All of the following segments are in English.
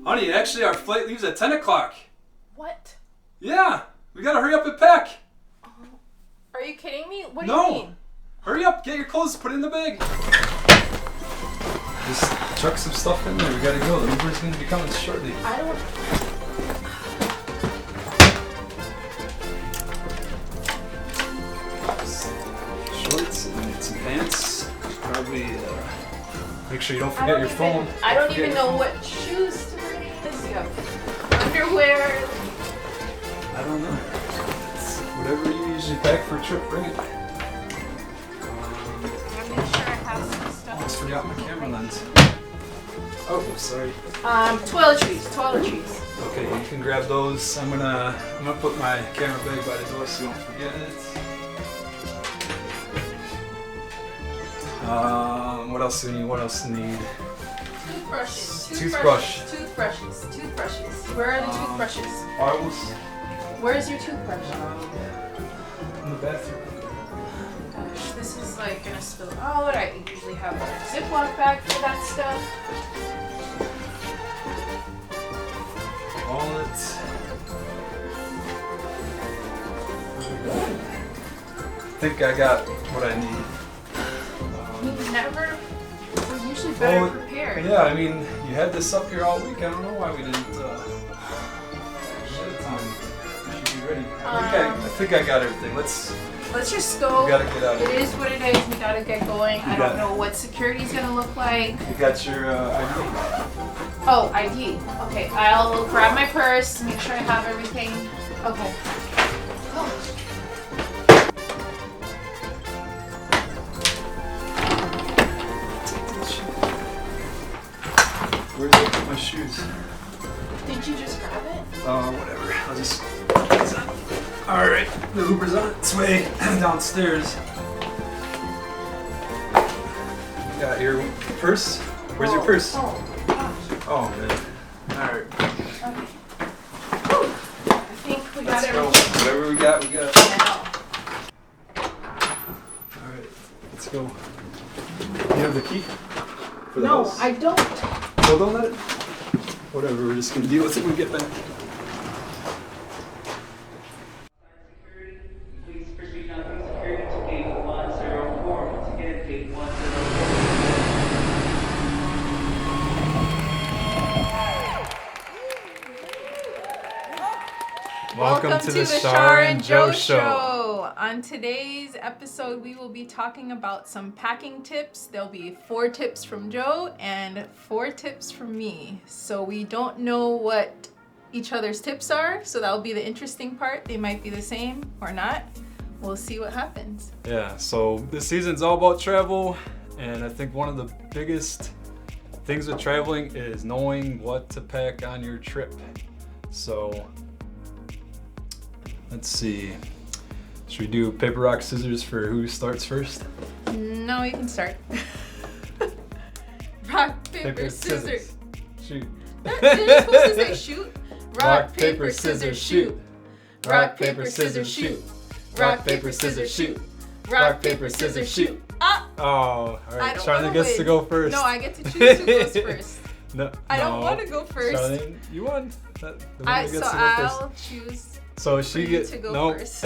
Honey, actually our flight leaves at 10 o'clock. What? Yeah, we gotta hurry up and pack. Are you kidding me? What do No. you mean? Hurry up, get your clothes, put it in the bag. Just chuck some stuff in there, we gotta go. The Uber's gonna be coming shortly. I don't... Shorts and some pants. Probably make sure you don't forget your phone. I don't even know what shoes to bring. You have underwear. I don't know. It's whatever you usually pack for a trip, bring it. I'm make sure I have some stuff. Almost forgot my camera lens. Oh, sorry. Toiletries. Okay, you can grab those. I'm gonna put my camera bag by the door so you don't forget it. What else do you need? What else do you need? Toothbrushes. Where are the toothbrushes? Bottles. Where's your toothbrush? In the bathroom. Gosh, this is like gonna spill out. I usually have a Ziploc bag for that stuff. Wallet. I think I got what I need. We're usually better prepared. Yeah, I mean, you had this up here all week. I don't know why we didn't ahead of time. We should be ready. I think I got everything. Let's just go. We gotta get out of here. It is what it is. We gotta get going. I don't know what security's gonna look like. You got your ID? Oh, ID. Okay, I'll grab my purse, make sure I have everything. Okay. Oh. Where's I put my shoes? Did you just grab it? Whatever. I'll just. Alright, the Uber's on its way downstairs. You got your purse? Where's your purse? Oh, gosh. Oh, man. Alright. Okay. Whew. I think we got Let's go. everything. Whatever we got, we got. Now. Alright, let's go. You have the key? For the No, house? I don't. Well, don't let it. Whatever, we're just gonna deal with it when we get back. Please proceed on through security to gate 104. Once again, gate 104. Welcome to the Shar and Joe Show. On today's episode, we will be talking about some packing tips. There'll be 4 tips from Joe and 4 tips from me. So we don't know what each other's tips are, so that'll be the interesting part. They might be the same or not. We'll see what happens. Yeah, so this season's all about travel, and I think one of the biggest things with traveling is knowing what to pack on your trip. So let's see. Should we do paper, rock, scissors for who starts first? No, you can start. Rock, paper, scissors. Shoot. You're supposed to say shoot. Rock, paper, scissors, shoot. Rock, paper, scissors, shoot. Rock, paper, scissors, shoot. Rock, paper, scissors, shoot. Ah! Oh, all I right. don't Charlene wanna gets win. to go first. No, I get to choose who goes first. No, I don't want to go first. Charlene, you won. The winner gets to go first. I'll choose So she you gets to go no. first.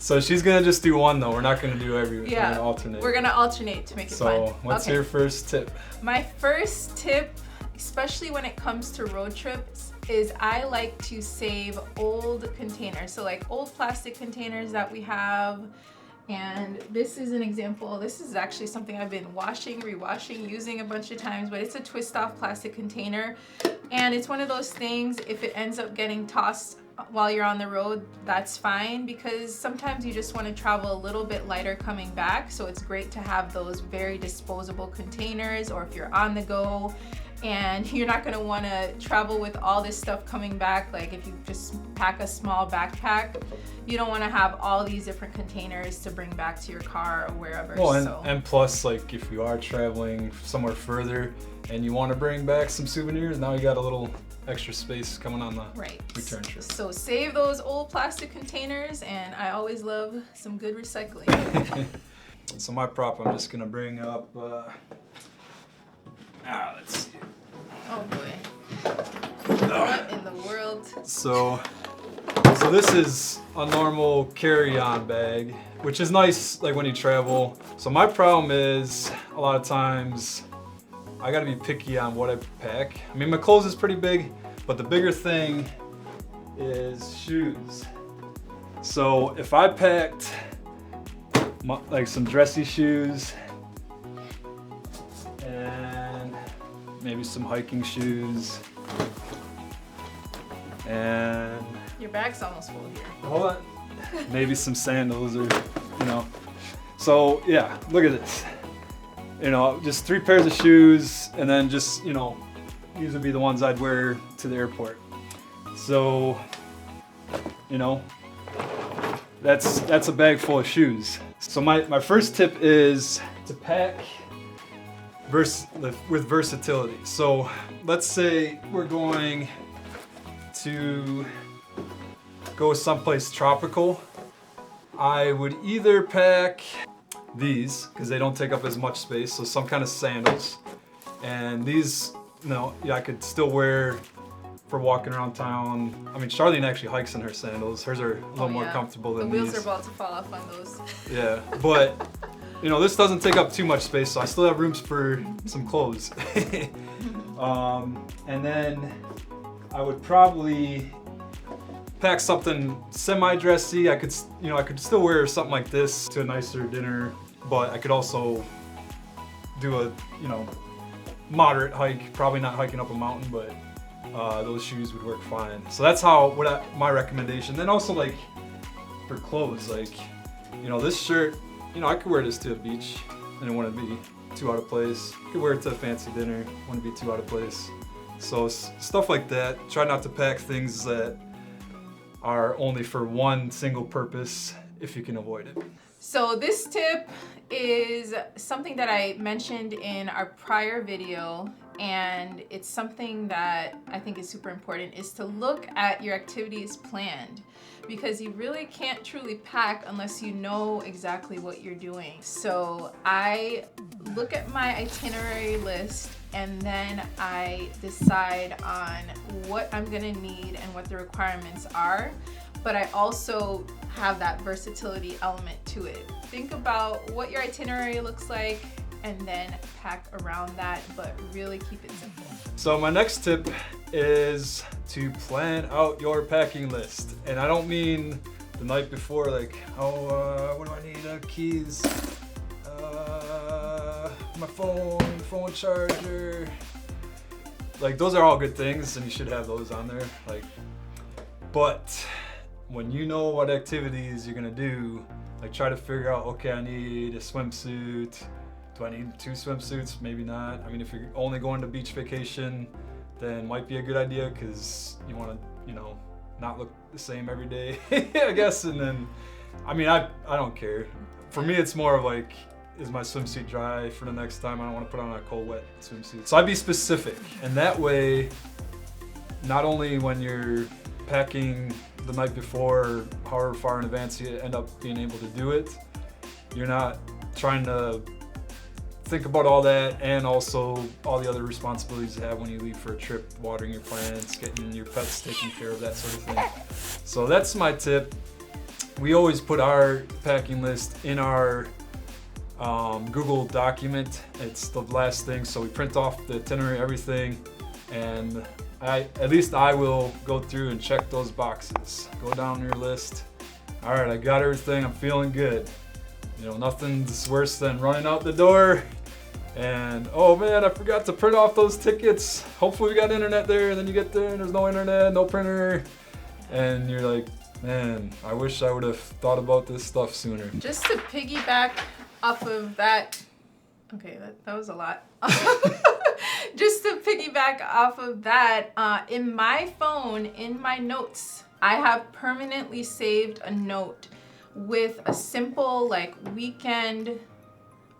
So she's gonna just do one though. We're not gonna do every. We're Yeah, gonna alternate. we're gonna alternate to make it fun. So what's Okay. your first tip? My first tip, especially when it comes to road trips, is I like to save old containers. So like old plastic containers that we have. And this is an example. This is actually something I've been washing, rewashing, using a bunch of times, but it's a twist off plastic container. And it's one of those things, if it ends up getting tossed while you're on the road, that's fine, because sometimes you just want to travel a little bit lighter coming back. So it's great to have those very disposable containers, or if you're on the go and you're not going to want to travel with all this stuff coming back. Like if you just pack a small backpack, you don't want to have all these different containers to bring back to your car or wherever. Well, and plus, like if you are traveling somewhere further and you want to bring back some souvenirs, now you got a little extra space coming on the return trip. So save those old plastic containers, and I always love some good recycling. So my prop, I'm just gonna bring up. Let's see. Oh boy. What in the world? So this is a normal carry-on bag, which is nice like when you travel. So my problem is a lot of times I gotta be picky on what I pack. I mean, my clothes is pretty big, but the bigger thing is shoes. So if I packed like some dressy shoes and maybe some hiking shoes and Your bag's almost full here. hold on, maybe some sandals or, you know. So yeah, look at this. You know, just 3 pairs of shoes, and then just, you know, these would be the ones I'd wear to the airport. So, you know, that's a bag full of shoes. So my first tip is to pack with versatility. So let's say we're going to go someplace tropical. I would either pack these, because they don't take up as much space, so some kind of sandals. And these, you know, yeah, I could still wear for walking around town. I mean, Charlene actually hikes in her sandals. Hers are a little more comfortable than these. The wheels these. are about to fall off on those. Yeah, but you know, this doesn't take up too much space, so I still have rooms for some clothes. And then I would probably pack something semi-dressy. I could still wear something like this to a nicer dinner, but I could also do a, you know, moderate hike. Probably not hiking up a mountain, but those shoes would work fine. So that's my recommendation. Then also, like, for clothes, like, you know, this shirt, you know, I could wear this to a beach and it wouldn't be too out of place. I could wear it to a fancy dinner, wouldn't be too out of place. So stuff like that. Try not to pack things that are only for one single purpose if you can avoid it. So this tip is something that I mentioned in our prior video, and it's something that I think is super important, is to look at your activities planned, because you really can't truly pack unless you know exactly what you're doing. So I look at my itinerary list and then I decide on what I'm gonna need and what the requirements are, but I also have that versatility element to it. Think about what your itinerary looks like and then pack around that, but really keep it simple. So my next tip is to plan out your packing list. And I don't mean the night before, like, what do I need? Keys, my phone charger. Like, those are all good things and you should have those on there. Like, but when you know what activities you're gonna do, like, try to figure out, okay, I need a swimsuit. Do I need 2 swimsuits? Maybe not. I mean, if you're only going to beach vacation, then might be a good idea, because you want to, you know, not look the same every day, I guess. And then, I mean, I don't care. For me, it's more of like, is my swimsuit dry for the next time? I don't want to put on a cold, wet swimsuit. So I'd be specific. And that way, not only when you're packing the night before, or however far in advance you end up being able to do it, you're not trying to think about all that, and also all the other responsibilities you have when you leave for a trip, watering your plants, getting your pets taken care of, that sort of thing. So that's my tip. We always put our packing list in our Google document. It's the last thing, so we print off the itinerary, everything, and at least I will go through and check those boxes. Go down your list. All right, I got everything, I'm feeling good. You know, nothing's worse than running out the door and, oh man, I forgot to print off those tickets. Hopefully we got internet there, and then you get there and there's no internet, no printer, and you're like, man, I wish I would have thought about this stuff sooner. Just to piggyback off of that, okay, that was a lot. Just to piggyback off of that, in my phone, in my notes, I have permanently saved a note with a simple, like, weekend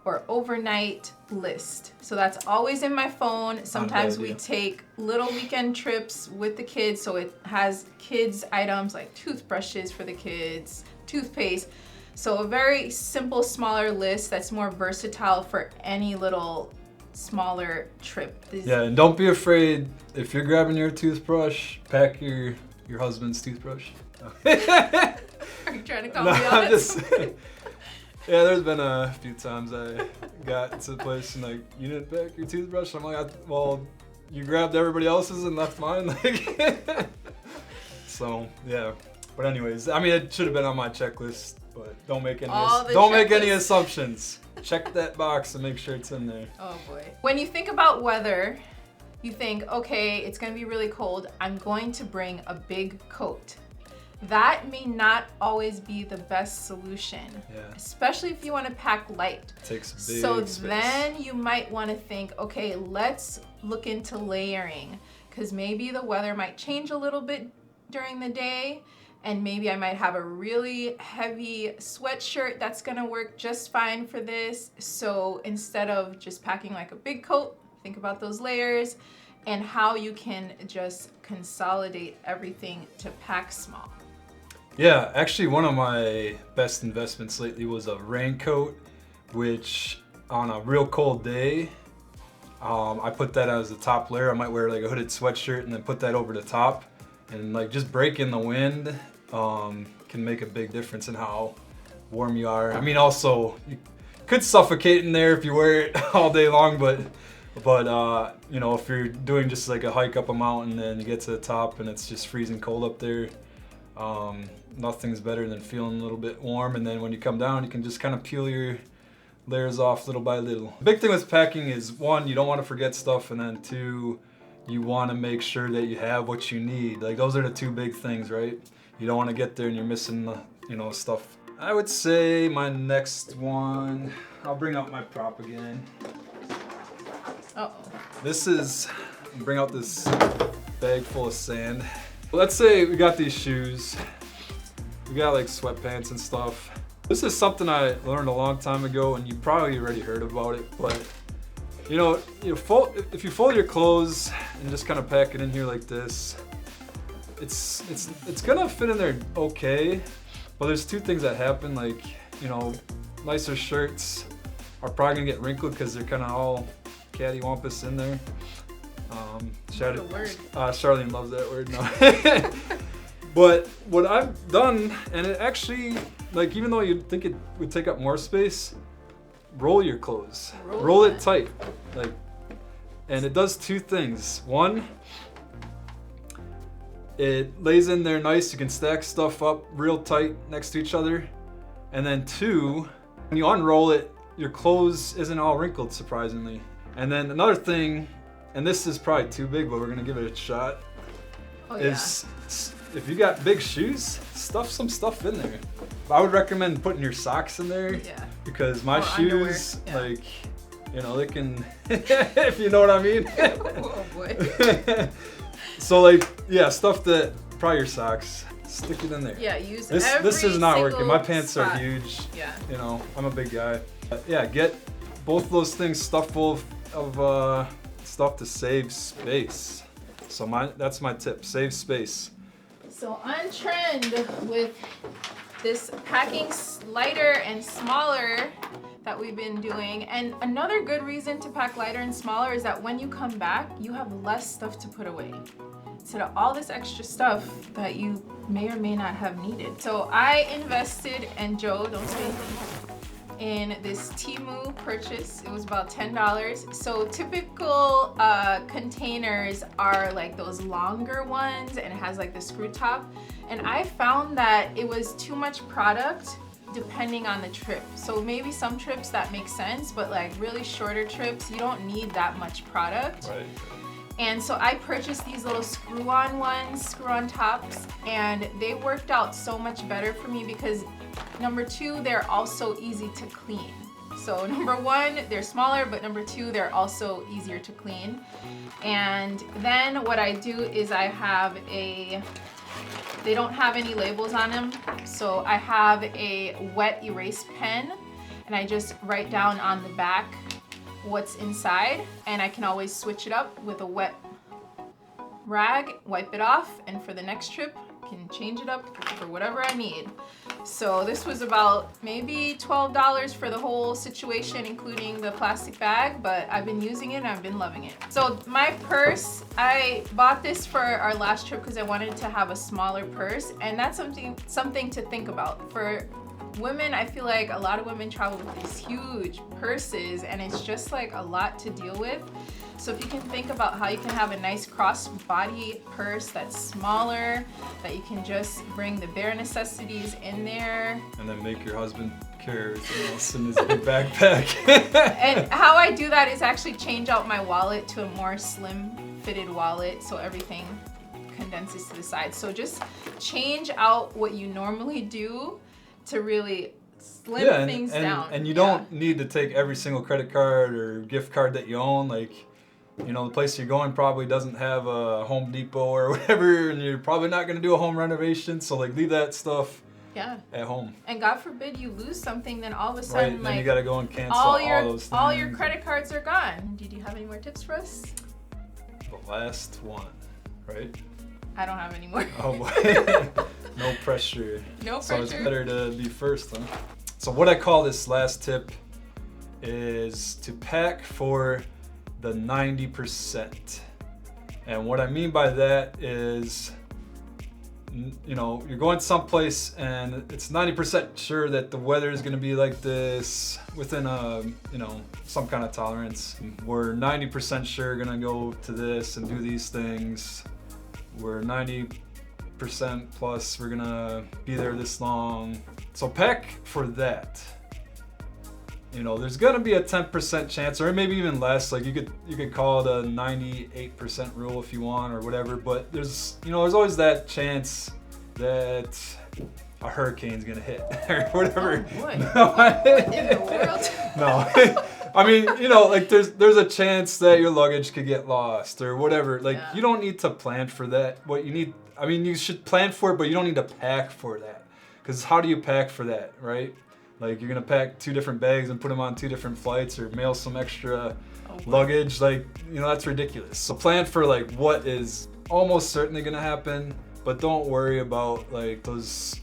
or overnight list. So that's always in my phone. Sometimes we take little weekend trips with the kids, so it has kids items like toothbrushes for the kids, toothpaste. So a very simple, smaller list that's more versatile for any little smaller trip. Yeah, and don't be afraid if you're grabbing your toothbrush, pack your husband's toothbrush. Are you trying to call me I'm out? just yeah, there's been a few times I got to the place and like, you didn't pack your toothbrush? I'm like, well, you grabbed everybody else's and left mine. Like, so yeah. But anyways, I mean, it should have been on my checklist, but don't make any Checklists. assumptions. Check that box and make sure it's in there. Oh boy. When you think about weather, you think, okay, it's gonna be really cold. I'm going to bring a big coat. That may not always be the best solution, Yeah. especially if you want to pack light. Takes a big So space. then you might want to think, okay, let's look into layering, because maybe the weather might change a little bit during the day, and maybe I might have a really heavy sweatshirt that's gonna work just fine for this. So instead of just packing like a big coat, think about those layers and how you can just consolidate everything to pack small. Yeah, actually one of my best investments lately was a raincoat, which on a real cold day, I put that as the top layer. I might wear like a hooded sweatshirt and then put that over the top, and like just breaking the wind can make a big difference in how warm you are. I mean, also you could suffocate in there if you wear it all day long, but you know, if you're doing just like a hike up a mountain and you get to the top and it's just freezing cold up there, nothing's better than feeling a little bit warm, and then when you come down you can just kind of peel your layers off little by little. The big thing with packing is, one, you don't want to forget stuff, and then two, you want to make sure that you have what you need. Like, those are the two big things, right? You don't want to get there and you're missing the, you know, stuff. I would say my next one, I'll bring out my prop again. Uh-oh. This is, bring out this bag full of sand. Let's say we got these shoes. We got like sweatpants and stuff. This is something I learned a long time ago, and you probably already heard about it, but you know, if you fold your clothes and just kind of pack it in here like this, it's gonna fit in there okay, but there's two things that happen. Like, you know, nicer shirts are probably gonna get wrinkled because they're kind of all cattywampus in there. What a word. Charlene loves that word. No. But what I've done, and it actually, like, even though you'd think it would take up more space, roll your clothes. Roll it tight. Like, and it does two things. One, it lays in there nice. You can stack stuff up real tight next to each other. And then two, when you unroll it, your clothes isn't all wrinkled, surprisingly. And then another thing, and this is probably too big, but we're gonna give it a shot, is if you got big shoes, stuff some stuff in there. I would recommend putting your socks in there, because my Or shoes, underwear, like, you know, they can, if you know what I mean. Oh boy. So like, yeah, stuff that, probably your socks, stick it in there. Yeah, use This is not working. My single pants are spot. huge. Yeah. You know, I'm a big guy. But yeah, get both of those things stuffed full of stuff to save space. So that's my tip, save space. So on trend with this packing lighter and smaller that we've been doing, and another good reason to pack lighter and smaller is that when you come back, you have less stuff to put away. Instead of all this extra stuff that you may or may not have needed. So I invested, and Joe, don't say anything, in this Temu purchase. It was about $10. So typical containers are like those longer ones, and it has like the screw top. And I found that it was too much product depending on the trip. So maybe some trips that make sense, but like really shorter trips, you don't need that much product. Right. And so I purchased these little screw-on ones, screw-on tops, and they worked out so much better for me because number two, they're also easy to clean. So number one, they're smaller, but number two, they're also easier to clean. And then what I do is I have they don't have any labels on them, so I have a wet erase pen, and I just write down on the back what's inside, and I can always switch it up with a wet rag, wipe it off, and for the next trip, can change it up for whatever I need. So this was about maybe $12 for the whole situation, including the plastic bag, but I've been using it and I've been loving it. So my purse, I bought this for our last trip because I wanted to have a smaller purse, and that's something to think about. For women, I feel like a lot of women travel with these huge purses and it's just like a lot to deal with. So if you can think about how you can have a nice crossbody purse that's smaller, that you can just bring the bare necessities in there. And then make your husband carry everything else in his big backpack. And how I do that is actually change out my wallet to a more slim fitted wallet so everything condenses to the side. So just change out what you normally do to really slim things down. And you don't need to take every single credit card or gift card that you own. Like, you know, the place you're going probably doesn't have a Home Depot or whatever, and you're probably not going to do a home renovation. So like, leave that stuff at home. And God forbid you lose something, then all of a sudden, right, like, then you got to go and cancel all those things. all your credit cards are gone. Did you have any more tips for us? The last one, right? I don't have any more. Oh boy. No pressure. No pressure. So it's better to be first, huh? So what I call this last tip is to pack for the 90%. And what I mean by that is, you know, you're going someplace and it's 90% sure that the weather is going to be like this within a, you know, some kind of tolerance. We're 90% sure going to go to this and do these things. We're 90% plus we're gonna be there this long. So pack for that. You know, there's gonna be a 10% chance, or maybe even less. Like you could call it a 98% rule if you want, or whatever. But there's always that chance that a hurricane's gonna hit or whatever. Oh boy. No, What in the world? no. I mean, you know, like there's a chance that your luggage could get lost or whatever. Like you don't need to plan for that. What you need, I mean, you should plan for it, but you don't need to pack for that. Because how do you pack for that, right? Like you're gonna pack 2 different bags and put them on 2 different flights, or mail some extra luggage. Like, you know, that's ridiculous. So plan for like what is almost certainly gonna happen, but don't worry about like those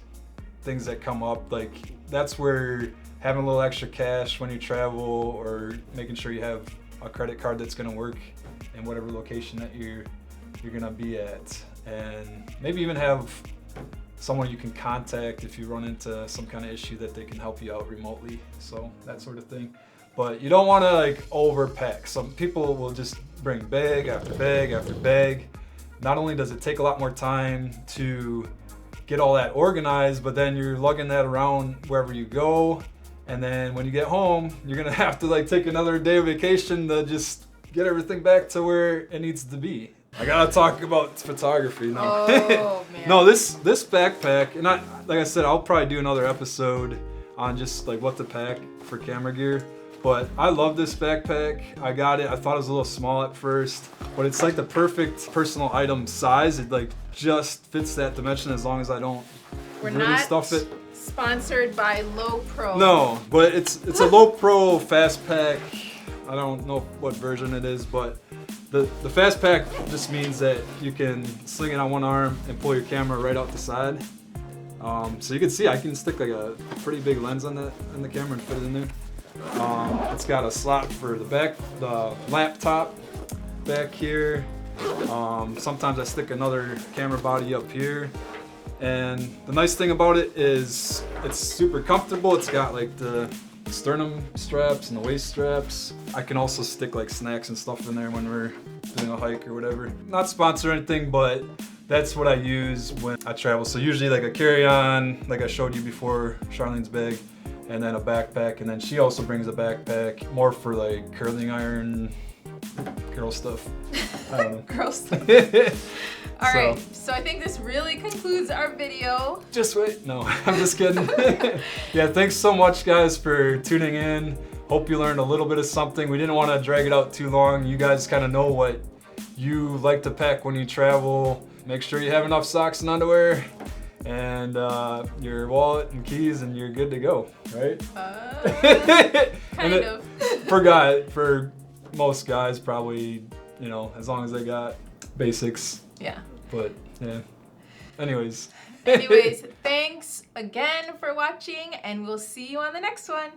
things that come up. Like that's where having a little extra cash when you travel, or making sure you have a credit card that's gonna work in whatever location that you're gonna be at, and maybe even have someone you can contact if you run into some kind of issue that they can help you out remotely. So that sort of thing. But you don't want to like overpack. Some people will just bring bag after bag after bag. Not only does it take a lot more time to get all that organized, but then you're lugging that around wherever you go. And then when you get home, you're gonna have to like take another day of vacation to just get everything back to where it needs to be. I gotta talk about photography now. Oh man. No, this backpack, and like I said, I'll probably do another episode on just like what to pack for camera gear. But I love this backpack. I got it. I thought it was a little small at first, but it's like the perfect personal item size. It like just fits that dimension as long as I don't really stuff it. Sponsored by Low Pro. No, but it's a Low Pro fast pack. I don't know what version it is, but the fast pack just means that you can sling it on one arm and pull your camera right out the side. So you can see I can stick like a pretty big lens on the camera and fit it in there. It's got a slot for the laptop back here. Sometimes I stick another camera body up here. And the nice thing about it is it's super comfortable. It's got like the sternum straps and the waist straps. I can also stick like snacks and stuff in there when we're doing a hike or whatever. Not sponsored or anything, but that's what I use when I travel. So usually like a carry-on, like I showed you before, Charlene's bag, and then a backpack. And then she also brings a backpack more for like curling iron, girl stuff. I don't know. Girl stuff. All right, so I think this really concludes our video. Just wait. No, I'm just kidding. Yeah, thanks so much, guys, for tuning in. Hope you learned a little bit of something. We didn't want to drag it out too long. You guys kind of know what you like to pack when you travel. Make sure you have enough socks and underwear, and your wallet and keys, and you're good to go, right? Kind of. For most guys, probably, you know, as long as they got basics. Yeah. But yeah. Anyways. Anyways, thanks again for watching, and we'll see you on the next one.